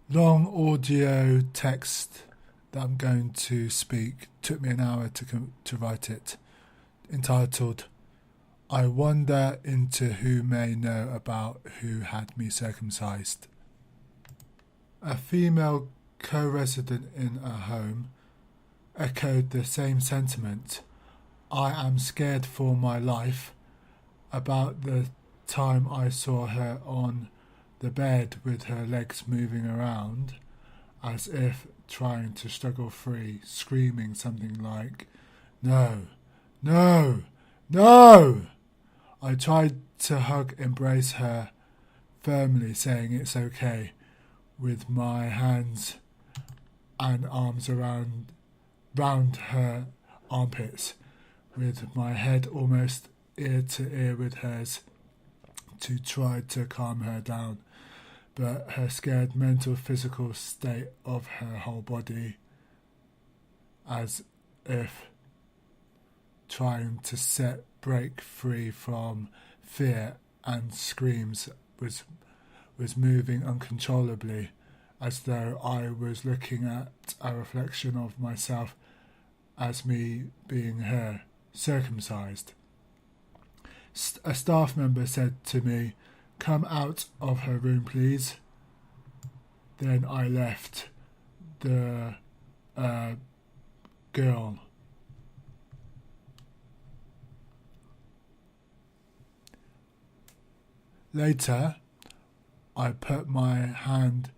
long audio text that I'm going to speak. Took me an hour to write it. Entitled, I Wander into Who May Know About Who Had Me Circumcised. A female co-resident in a home echoed the same sentiment. I am scared for my life. About the time I saw her on the bed with her legs moving around as if trying to struggle free, screaming something like, "No, no, no!" I tried to embrace her firmly, saying it's okay, with my hands and arms round her armpits, with my head almost ear to ear with hers, to try to calm her down. But her scared mental physical state of her whole body, as if trying to break free from fear and screams, was moving uncontrollably, as though I was looking at a reflection of myself as me being her, circumcised. A staff member said to me, "Come out of her room, please." Then I left the girl. Later, I put my hand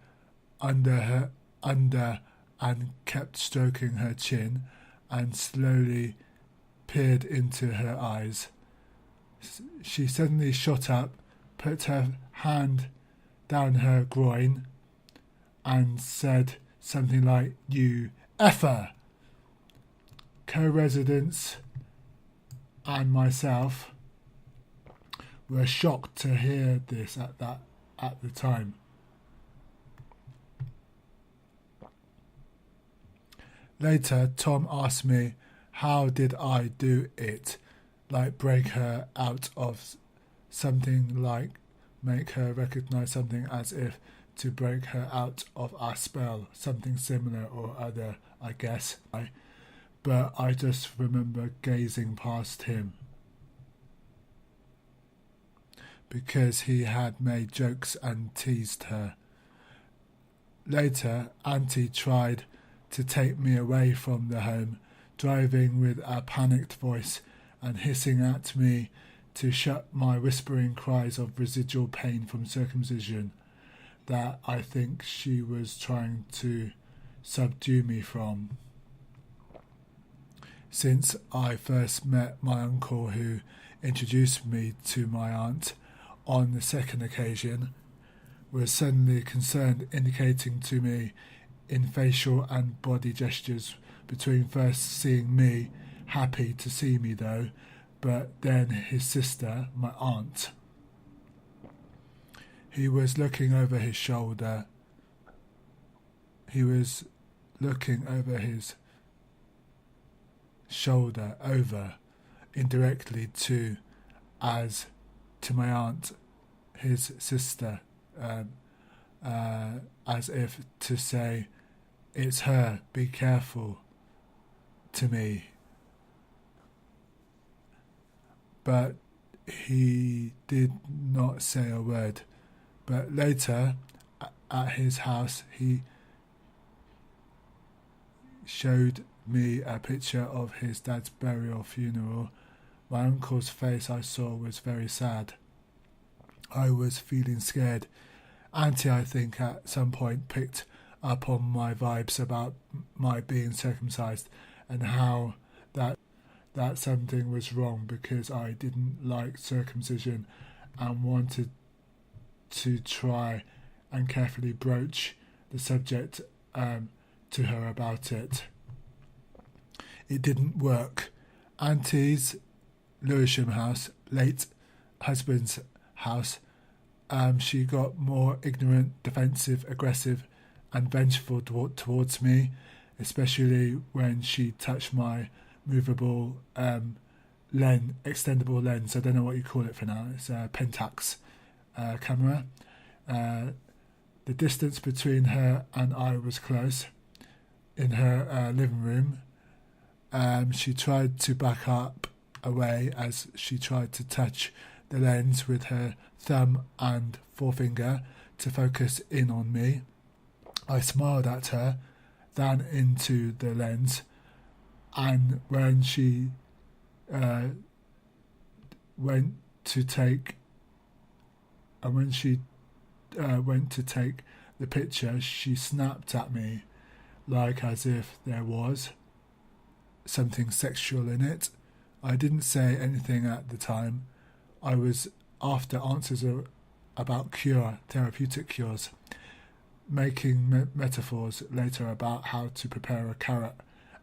under and kept stroking her chin and slowly peered into her eyes. She suddenly shot up, put her hand down her groin and said something like, "You effer!" Co-residents and myself were shocked to hear this at the time. Later, Tom asked me, how did I do it? Like break her out of something, like make her recognize something, as if to break her out of a spell, something similar or other, I guess. But I just remember gazing past him, because he had made jokes and teased her. Later, Auntie tried to take me away from the home, driving with a panicked voice and hissing at me to shut my whispering cries of residual pain from circumcision that I think she was trying to subdue me from. Since I first met my uncle, who introduced me to my aunt on the second occasion, was suddenly concerned, indicating to me in facial and body gestures between first seeing me, happy to see me though, but then his sister, my aunt. He was looking over his shoulder. He was looking over his shoulder, over, indirectly to my aunt, his sister, as if to say, "It's her, be careful," to me. But he did not say a word. But later, at his house, he showed me a picture of his dad's funeral. My uncle's face, I saw, was very sad. I was feeling scared. Auntie, I think, at some point picked up on my vibes about my being circumcised and how that something was wrong, because I didn't like circumcision and wanted to try and carefully broach the subject to her about it. It didn't work. Auntie's Lewisham house, late husband's house, she got more ignorant, defensive, aggressive and vengeful towards me, especially when she touched my movable extendable lens. I don't know what you call it for now. It's a Pentax camera. The distance between her and I was close. In her living room, she tried to back up away as she tried to touch the lens with her thumb and forefinger to focus in on me. I smiled at her, then into the lens, and when she went to take the picture, she snapped at me like as if there was something sexual in it. I didn't say anything at the time. I was after answers about therapeutic cures, making metaphors later about how to prepare a carrot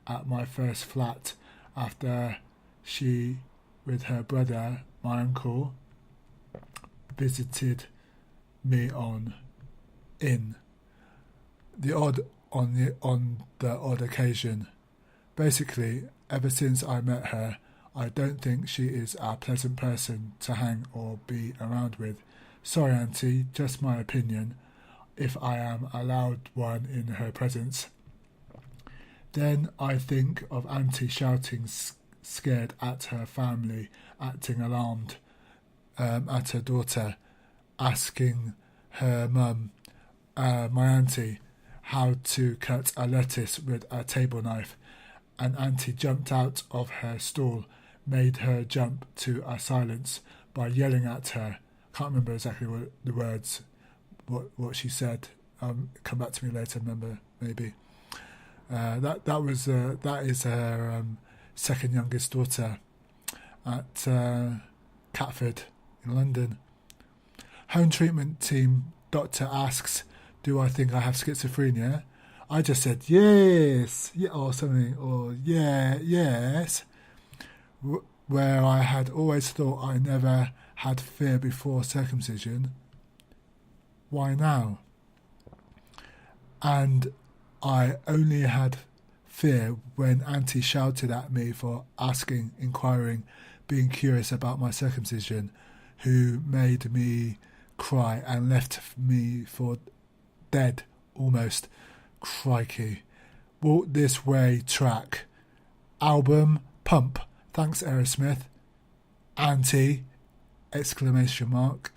at my first flat after she, with her brother, my uncle, visited me on the odd occasion. Basically, ever since I met her, I don't think she is a pleasant person to hang or be around with. Sorry, Auntie, just my opinion, if I am allowed one in her presence. Then I think of Auntie shouting scared at her family, acting alarmed at her daughter, asking her mum, my auntie, how to cut a lettuce with a table knife. And Auntie jumped out of her stall, made her jump to a silence by yelling at her. Can't remember exactly what the words, what she said. Come back to me later. Remember maybe. That is her second youngest daughter at Catford in London. Home treatment team doctor asks, do I think I have schizophrenia? I just said yes, or something, or yes, where I had always thought I never had fear before circumcision. Why now? And I only had fear when Auntie shouted at me for asking, inquiring, being curious about my circumcision, who made me cry and left me for dead almost. Crikey. Walk This Way track. Album Pump. Thanks Aerosmith. Auntie! Exclamation mark.